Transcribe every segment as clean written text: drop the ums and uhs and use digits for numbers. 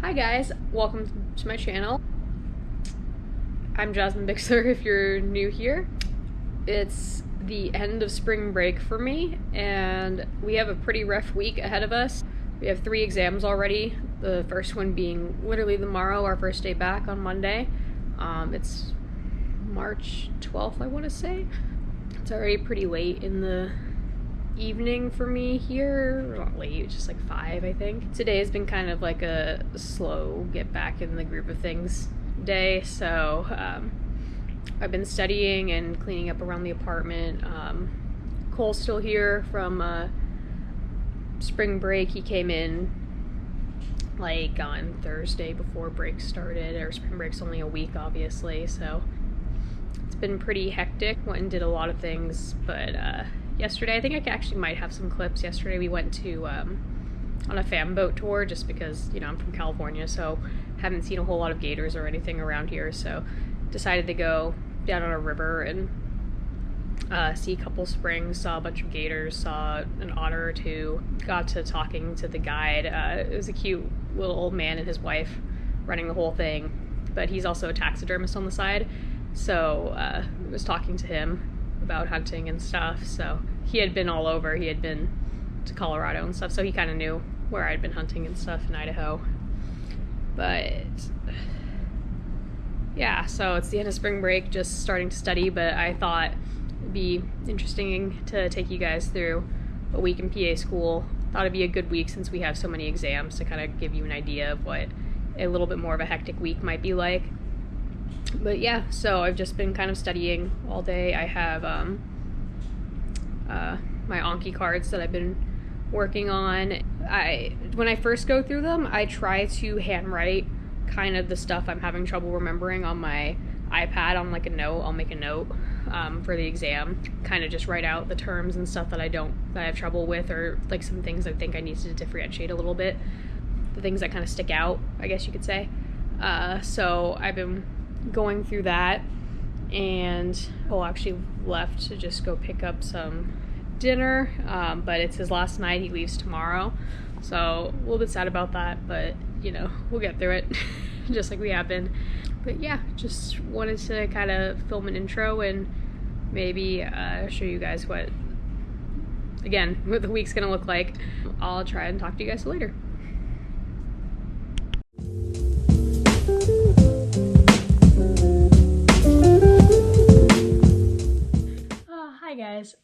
Hi guys, welcome to my channel. I'm Jasmine Bixler if you're new here. It's the end of spring break for me and we have a pretty rough week ahead of us. We have 3 exams already, the first one being literally tomorrow, our first day back on Monday. It's March 12th, I want to say. It's already pretty late in the evening for me here. Not late, just like 5, I think. Today has been kind of like a slow get back in the groove of things day, so I've been studying and cleaning up around the apartment. Cole's still here from spring break. He came in like on Thursday before break started, or spring break's only a week obviously, so it's been pretty hectic. Went and did a lot of things, but yesterday, I think I actually might have some clips. Yesterday we went to on a fan boat tour just because, you know, I'm from California, so haven't seen a whole lot of gators or anything around here, so decided to go down on a river and see a couple springs, saw a bunch of gators, saw an otter or 2, got to talking to the guide. It was a cute little old man and his wife running the whole thing, but he's also a taxidermist on the side, so I was talking to him about hunting and stuff. So he had been all over. He had been to Colorado and stuff, so he kind of knew where I'd been hunting and stuff in Idaho. But yeah, so it's the end of spring break, just starting to study, but I thought it'd be interesting to take you guys through a week in PA school. Thought it'd be a good week since we have so many exams to kind of give you an idea of what a little bit more of a hectic week might be like. But yeah, so I've just been kind of studying all day. I have my Anki cards that I've been working on. When I first go through them, I try to handwrite kind of the stuff I'm having trouble remembering on my iPad on like a note. I'll make a note for the exam, kind of just write out the terms and stuff that I have trouble with, or like some things I think I need to differentiate a little bit, the things that kind of stick out, I guess you could say. So I've been going through that, and Cole actually left to just go pick up some dinner, but it's his last night. He leaves tomorrow, so a little bit sad about that, but you know, we'll get through it just like we have been. But yeah, just wanted to kind of film an intro and maybe show you guys what the week's gonna look like. I'll try and talk to you guys later. Hi guys,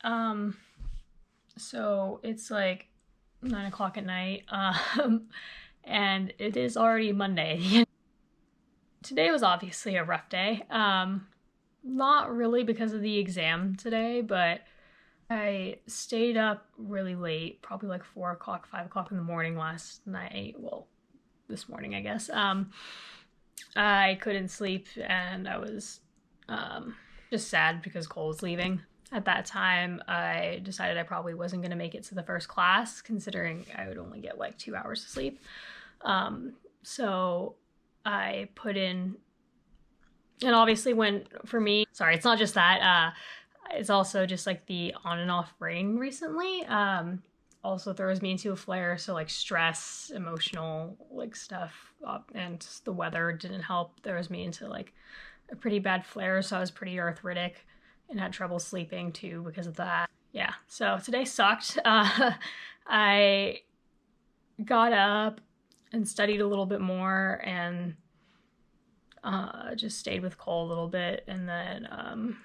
so it's like 9 o'clock at night, and it is already Monday. Today was obviously a rough day, not really because of the exam today, but I stayed up really late, probably like 4 o'clock, 5 o'clock in the morning last night, well, this morning I guess. I couldn't sleep and I was just sad because Cole was leaving. At that time, I decided I probably wasn't going to make it to the first class, considering I would only get like 2 hours of sleep. So I put in, and obviously for me, sorry, it's not just that, it's also just like the on and off rain recently, also throws me into a flare. So like stress, emotional like stuff, and the weather didn't help, throws me into like a pretty bad flare. So I was pretty arthritic and had trouble sleeping too because of that. Yeah, so today sucked. I got up and studied a little bit more and just stayed with Cole a little bit, and then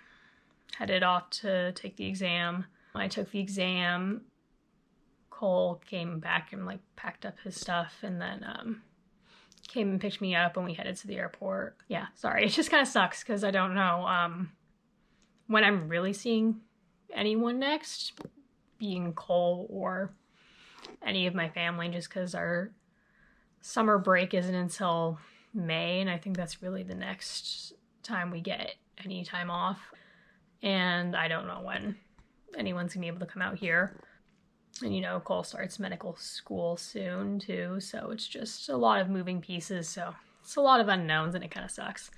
headed off to take the exam. When I took the exam, Cole came back and like packed up his stuff, and then came and picked me up and we headed to the airport. Yeah, sorry, it just kind of sucks because I don't know when I'm really seeing anyone next, being Cole or any of my family, just because our summer break isn't until May, and I think that's really the next time we get any time off. And I don't know when anyone's gonna be able to come out here. And you know, Cole starts medical school soon too, so it's just a lot of moving pieces, so it's a lot of unknowns and it kind of sucks.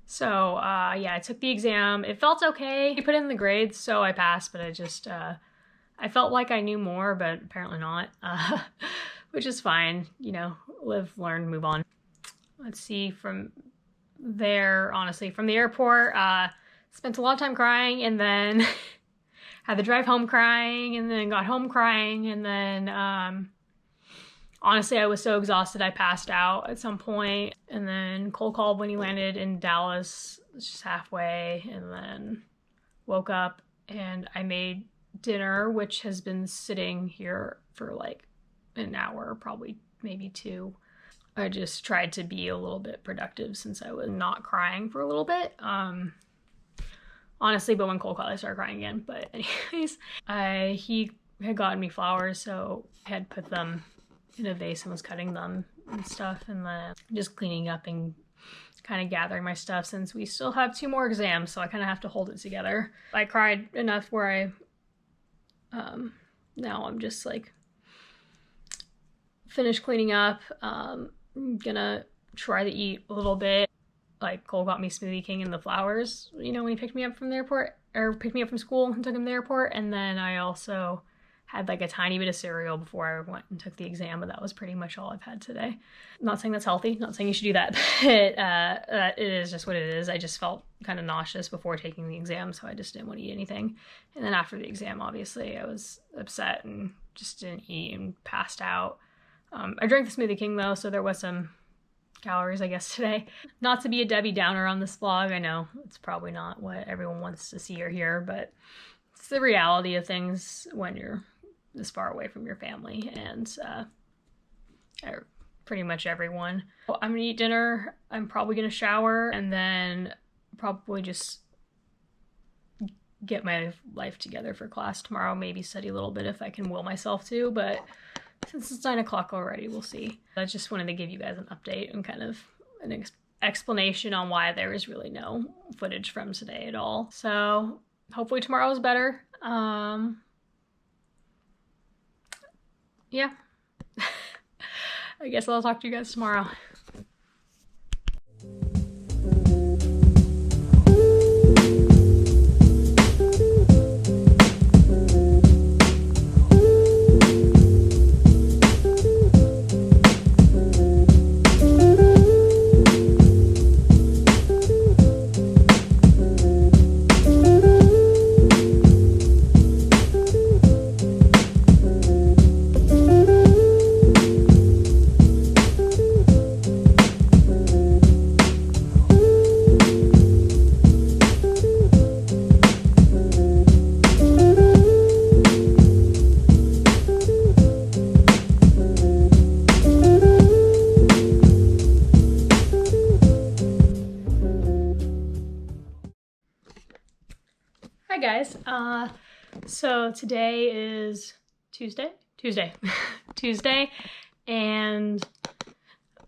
So yeah, I took the exam. It felt okay. I put in the grades, so I passed, but I felt like I knew more, but apparently not, which is fine. You know, live, learn, move on. let's see, from there, honestly, from the airport, spent a lot of time crying, and then had to drive home crying, and then got home crying, and then honestly, I was so exhausted I passed out at some point, and then Cole called when he landed in Dallas, just halfway, and then woke up and I made dinner, which has been sitting here for like an hour, probably maybe 2. I just tried to be a little bit productive since I was not crying for a little bit. Honestly, but when Cole called, I started crying again. But anyways, he had gotten me flowers, so I had put them in a vase and was cutting them and stuff, and then just cleaning up and kind of gathering my stuff since we still have 2 more exams, so I kind of have to hold it together. I cried enough where I now I'm just like finished cleaning up. I'm gonna try to eat a little bit. Like, Cole got me Smoothie King and the flowers, you know, when he picked me up from the airport, or picked me up from school and took him to the airport. And then I also had like a tiny bit of cereal before I went and took the exam, but that was pretty much all I've had today. Not saying that's healthy, not saying you should do that, but it is just what it is. I just felt kind of nauseous before taking the exam, so I just didn't want to eat anything. And then after the exam, obviously, I was upset and just didn't eat and passed out. I drank the Smoothie King though, so there was some calories, I guess, today. Not to be a Debbie Downer on this vlog, I know it's probably not what everyone wants to see or hear, but it's the reality of things when you're this far away from your family and pretty much everyone. I'm gonna eat dinner, I'm probably gonna shower, and then probably just get my life together for class tomorrow, maybe study a little bit if I can will myself to, but since it's 9 o'clock already, we'll see. I just wanted to give you guys an update and kind of an explanation on why there is really no footage from today at all. So hopefully tomorrow is better. Yeah. I guess I'll talk to you guys tomorrow. Hi guys, so today is Tuesday, and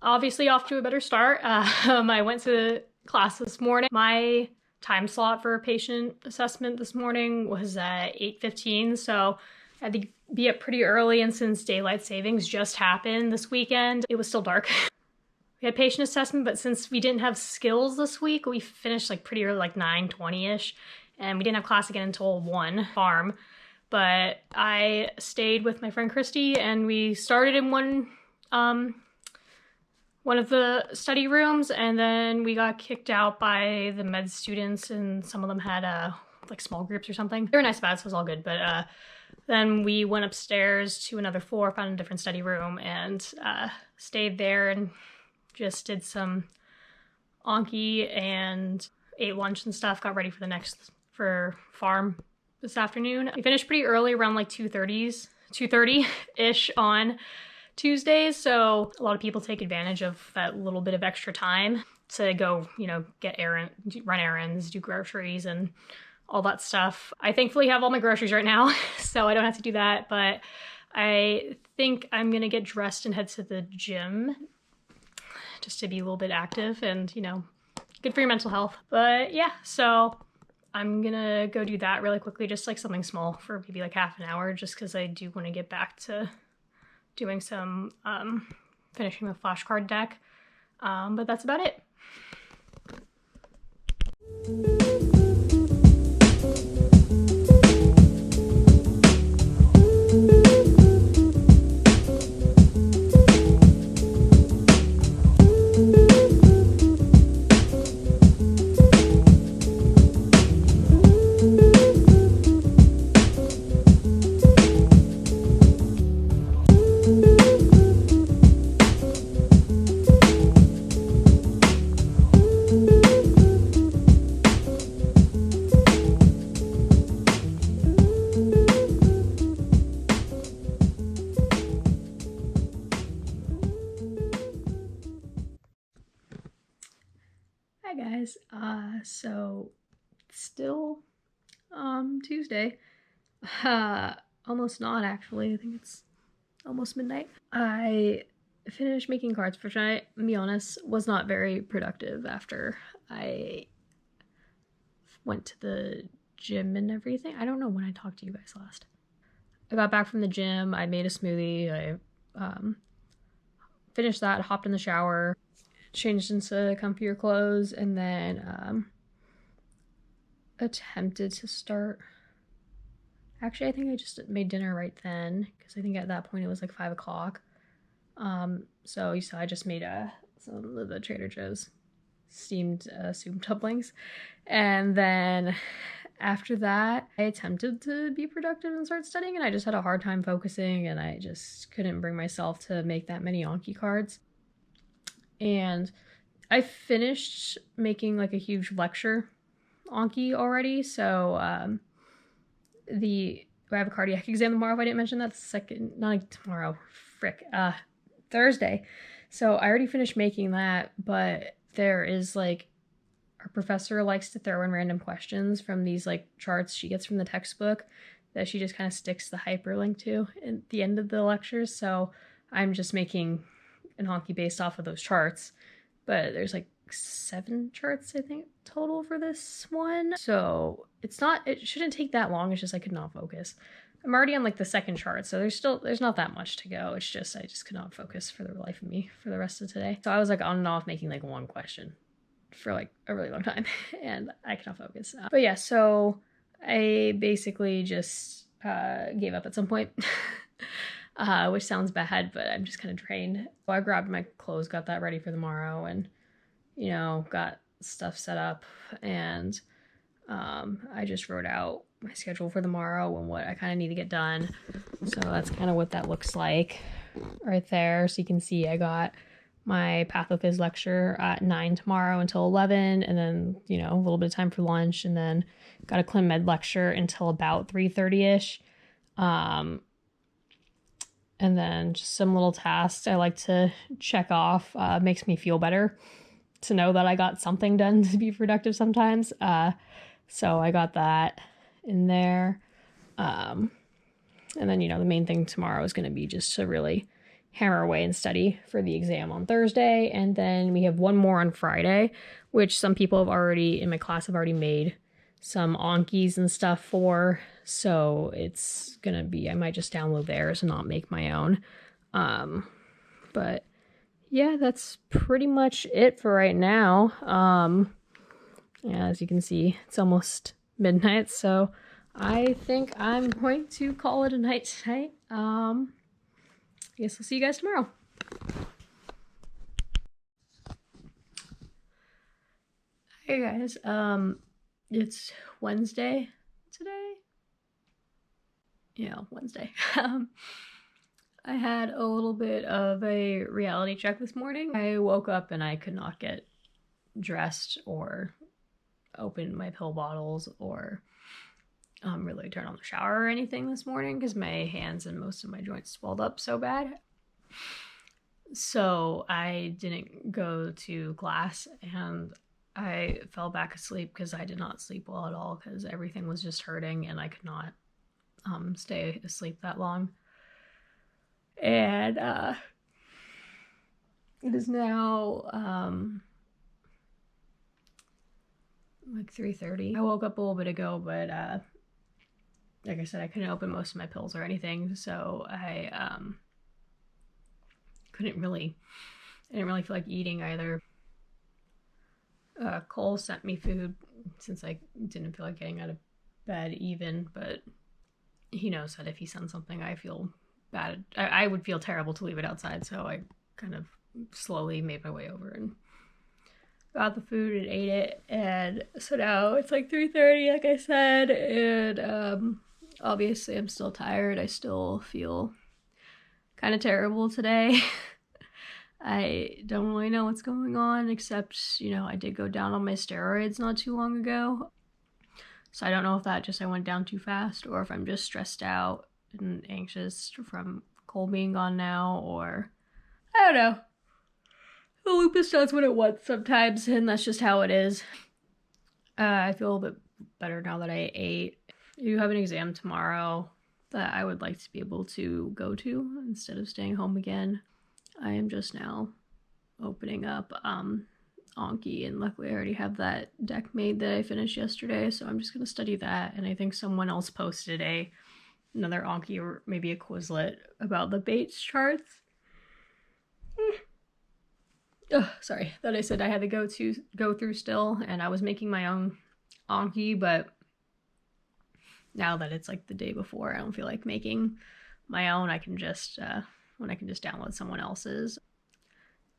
obviously off to a better start. I went to class this morning. My time slot for a patient assessment this morning was at 8:15, so I had to be up pretty early, and since daylight savings just happened this weekend, it was still dark. We had patient assessment, but since we didn't have skills this week, we finished like pretty early, like 9:20ish. And we didn't have class again until 1 farm, but I stayed with my friend Christy and we started in one of the study rooms, and then we got kicked out by the med students, and some of them had like small groups or something. They were nice about it, so it was all good, but then we went upstairs to another floor, found a different study room, and stayed there and just did some Anki and ate lunch and stuff, got ready for farm this afternoon. We finished pretty early, around like 2:30-ish on Tuesdays, so a lot of people take advantage of that little bit of extra time to go, you know, run errands, do groceries and all that stuff. I thankfully have all my groceries right now, so I don't have to do that, but I think I'm gonna get dressed and head to the gym just to be a little bit active and, you know, good for your mental health. But yeah, so I'm gonna go do that really quickly, just like something small for maybe like half an hour, just because I do want to get back to doing some finishing the flashcard deck. But that's about it. guys. So still Tuesday. Almost not actually. I think it's almost midnight. I finished making cards for tonight. To be honest, was not very productive after I went to the gym and everything. I don't know when I talked to you guys last. I got back from the gym. I made a smoothie. I finished that, hopped in the shower, changed into comfier clothes, and then attempted to start. Actually, I think I just made dinner right then, because I think at that point it was like 5 o'clock. So you saw I just made some of the Trader Joe's steamed soup dumplings. And then after that, I attempted to be productive and start studying, and I just had a hard time focusing, and I just couldn't bring myself to make that many Anki cards. And I finished making like a huge lecture Anki already, so I have a cardiac exam tomorrow, if I didn't mention that. Not like tomorrow, Thursday. So I already finished making that, but there is like, our professor likes to throw in random questions from these like charts she gets from the textbook that she just kind of sticks the hyperlink to at the end of the lectures. So I'm just making an Anki based off of those charts, but there's like 7 charts I think total for this one, so it shouldn't take that long. It's just I could not focus. I'm already on like the second chart, so there's not that much to go. It's just I just could not focus for the life of me for the rest of today. So I was like on and off making like one question for like a really long time and I cannot focus. But yeah, so I basically just gave up at some point. Which sounds bad, but I'm just kind of drained. So I grabbed my clothes, got that ready for tomorrow, and got stuff set up, and I just wrote out my schedule for tomorrow and what I kind of need to get done. So that's kind of what that looks like right there. So you can see I got my pathophys lecture at 9 tomorrow until 11, and then, a little bit of time for lunch, and then got a clim med lecture until about 3:30ish. And then just some little tasks I like to check off. Makes me feel better to know that I got something done to be productive sometimes. So I got that in there. And then, the main thing tomorrow is going to be just to really hammer away and study for the exam on Thursday. And then we have one more on Friday, which some people in my class have already made some Ankis and stuff for. So it's going to be, I might just download theirs and not make my own. But yeah, that's pretty much it for right now. As you can see, it's almost midnight, so I think I'm going to call it a night tonight. I guess I'll see you guys tomorrow. Hey guys, it's Wednesday today. Yeah, Wednesday. I had a little bit of a reality check this morning. I woke up and I could not get dressed or open my pill bottles or really turn on the shower or anything this morning because my hands and most of my joints swelled up so bad. So I didn't go to class and I fell back asleep because I did not sleep well at all because everything was just hurting and I could not stay asleep that long. And it is now like 3:30. I woke up a little bit ago, but like I said, I couldn't open most of my pills or anything, so I didn't really feel like eating either. Cole sent me food since I didn't feel like getting out of bed even, but he knows that if he sends something I feel bad, I would feel terrible to leave it outside, so I kind of slowly made my way over and got the food and ate it. And so now it's like 3:30, like I said, and obviously I'm still tired. I still feel kind of terrible today. I don't really know what's going on, except, I did go down on my steroids not too long ago. So I don't know if I went down too fast, or if I'm just stressed out and anxious from Cole being gone now, or I don't know. the lupus does what it wants sometimes, and that's just how it is. I feel a little bit better now that I ate. I do have an exam tomorrow that I would like to be able to go to instead of staying home again. I am just now opening up Anki, and luckily I already have that deck made that I finished yesterday, so I'm just going to study that. And I think someone else posted another Anki or maybe a Quizlet about the Bates charts. Oh, sorry, that I said I had to go through still, and I was making my own Anki, but now that it's like the day before, I don't feel like making my own. I can just download someone else's.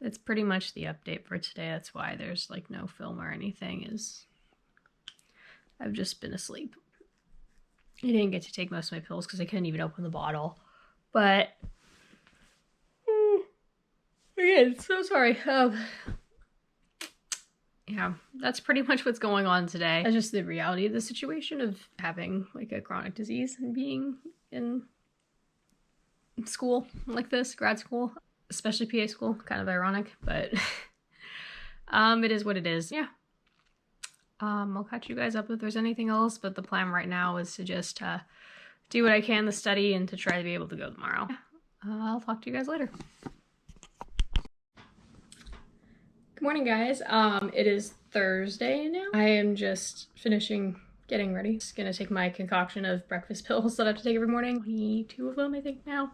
That's pretty much the update for today. That's why there's like no film or anything, is I've just been asleep. I didn't get to take most of my pills because I couldn't even open the bottle, but again, so sorry. Yeah, that's pretty much what's going on today. That's just the reality of the situation of having like a chronic disease and being in school like this, grad school, especially PA school. Kind of ironic, but it is what it is. Yeah. I'll catch you guys up if there's anything else, but the plan right now is to just do what I can to study and to try to be able to go tomorrow. I'll talk to you guys later. Good morning, guys. It is Thursday now. I am just finishing getting ready. Just gonna take my concoction of breakfast pills that I have to take every morning. 22 of them, I think now.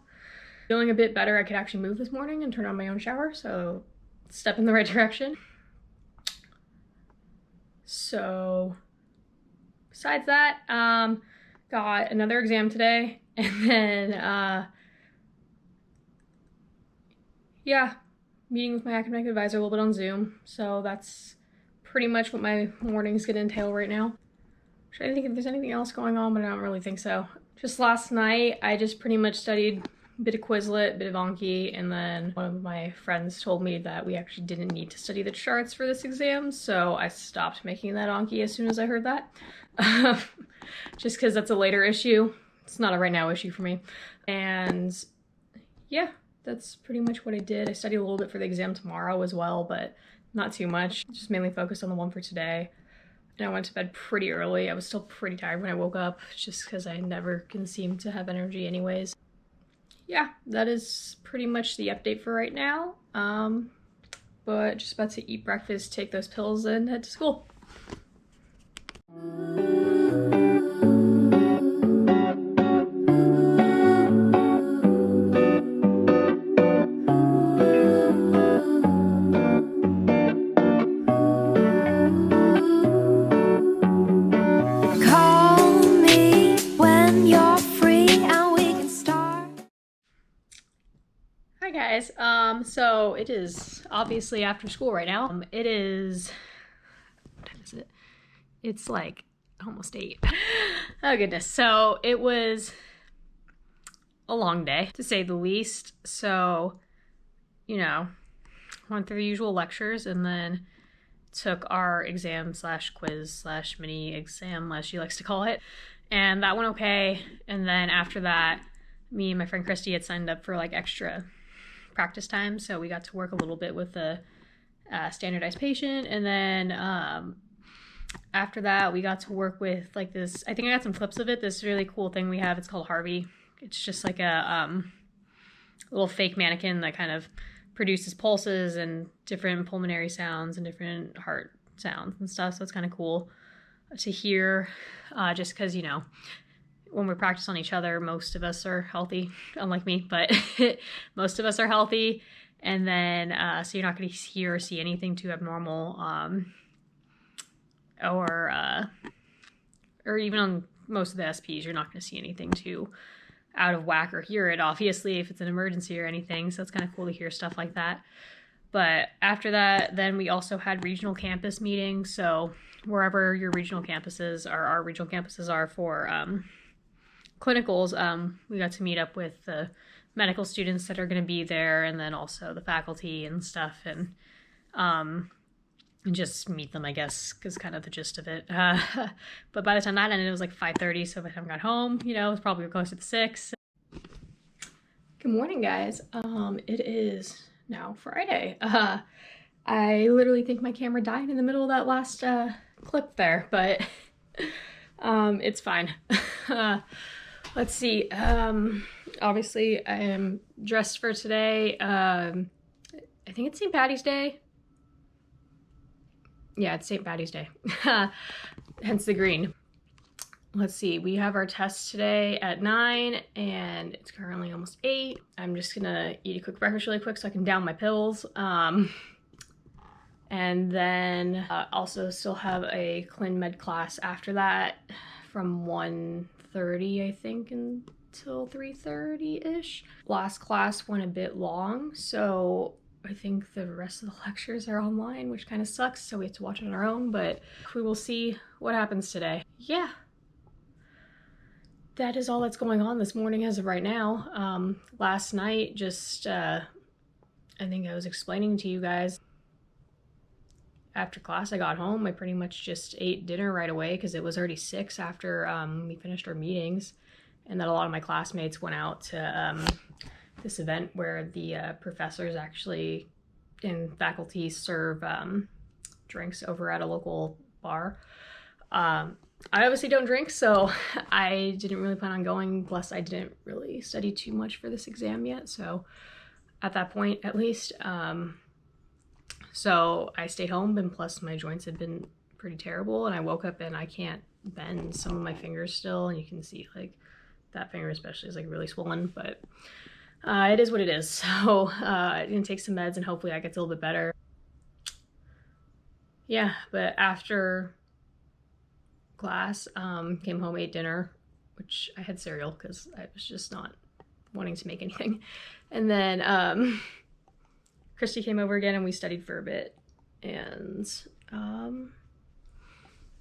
Feeling a bit better. I could actually move this morning and turn on my own shower, so step in the right direction. So besides that, got another exam today, and then yeah, meeting with my academic advisor a little bit on Zoom. So that's pretty much what my morning's gonna entail right now. I think if there's anything else going on, but I don't really think so. Just last night, I just pretty much studied a bit of Quizlet, a bit of Anki, and then one of my friends told me that we actually didn't need to study the charts for this exam, so I stopped making that Anki as soon as I heard that. Just because that's a later issue. It's not a right now issue for me. And yeah, that's pretty much what I did. I studied a little bit for the exam tomorrow as well, but not too much. Just mainly focused on the one for today. And I went to bed pretty early. I was still pretty tired when I woke up, just because I never can seem to have energy anyways. Yeah, that is pretty much the update for right now. But just about to eat breakfast, take those pills, and head to school. Hi guys, so it is obviously after school right now. It is, what time is it? It's like almost 8. Oh goodness. So it was a long day, to say the least. So, you know, went through the usual lectures and then took our exam slash quiz slash mini exam, as she likes to call it. And that went okay. And then after that, me and my friend Christy had signed up for like extra practice time, so we got to work a little bit with the standardized patient. And then after that, we got to work with like this, I think I got some clips of it, this really cool thing we have. It's called Harvey. It's just like a little fake mannequin that kind of produces pulses and different pulmonary sounds and different heart sounds and stuff. So it's kind of cool to hear, just because, you know, when we practice on each other, most of us are healthy, unlike me, but most of us are healthy. And then, so you're not going to hear or see anything too abnormal, or even on most of the SPs, you're not going to see anything too out of whack or hear it, obviously, if it's an emergency or anything. So it's kind of cool to hear stuff like that. But after that, then we also had regional campus meetings. So wherever your regional campuses are, our regional campuses are for clinicals, we got to meet up with the medical students that are going to be there, and then also the faculty and stuff, and just meet them, I guess, because kind of the gist of it. But by the time that ended, it was like 5:30, so by the time I got home, you know, it was probably closer to 6. Good morning, guys. It is now Friday. I literally think my camera died in the middle of that last clip there, but it's fine. Let's see. Obviously, I am dressed for today. I think it's St. Patty's Day. Yeah, it's St. Patty's Day. Hence the green. Let's see, we have our test today at 9 and it's currently almost 8. I'm just gonna eat a quick breakfast really quick so I can down my pills. And then also still have a clin med class after that from 1:30, I think, until 3:30-ish. Last class went a bit long, so I think the rest of the lectures are online, which kind of sucks, so we have to watch it on our own, but we will see what happens today. Yeah. That is all that's going on this morning as of right now. Last night, just, I think I was explaining to you guys, after class I got home, I pretty much just ate dinner right away because it was already 6 after we finished our meetings, and then a lot of my classmates went out to this event where the professors actually and faculty serve drinks over at a local bar. I obviously don't drink, so I didn't really plan on going, plus I didn't really study too much for this exam yet, so at that point at least. So I stayed home, and plus my joints had been pretty terrible, and I woke up and I can't bend some of my fingers still, and you can see like that finger especially is like really swollen, but it is what it is. So I'm gonna take some meds and hopefully that gets a little bit better. Yeah, but after class, came home, ate dinner, which I had cereal because I was just not wanting to make anything. And then Christy came over again and we studied for a bit. And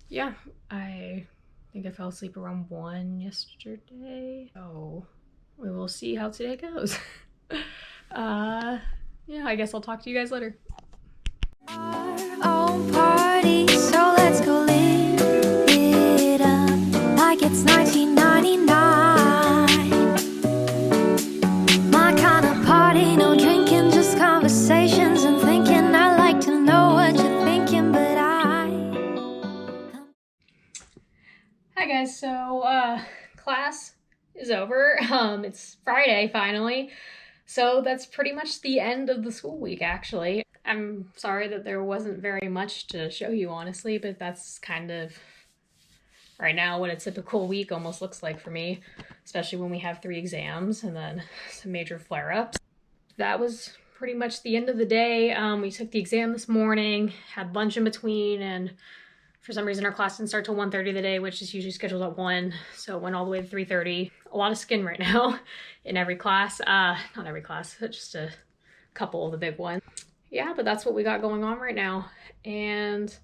yeah, I think I fell asleep around 1 yesterday. So we will see how today goes. Yeah, I guess I'll talk to you guys later. Our own party, so let's go live it up like it's 1999. My kind of party, no drinking, just conversations and thinking. I like to know what you're thinking, but Hi guys, so class is over. It's Friday finally, so that's pretty much the end of the school week actually. I'm sorry that there wasn't very much to show you honestly, but that's kind of right now what a typical week almost looks like for me, especially when we have 3 exams and then some major flare-ups. That was pretty much the end of the day. We took the exam this morning, had lunch in between, and for some reason our class didn't start till 1:30 today, which is usually scheduled at 1, so it went all the way to 3:30. A lot of skin right now in every class. Not every class, but just a couple of the big ones. Yeah, but that's what we got going on right now. And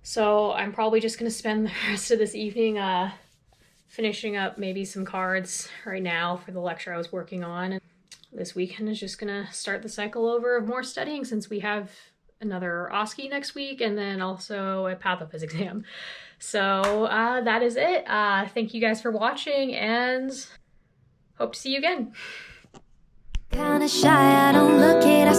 so I'm probably just gonna spend the rest of this evening finishing up maybe some cards right now for the lecture I was working on. And this weekend is just gonna start the cycle over of more studying since we have another OSCE next week and then also a pathophys exam. So that is it. Thank you guys for watching and hope to see you again. kinda shy. I don't look it. I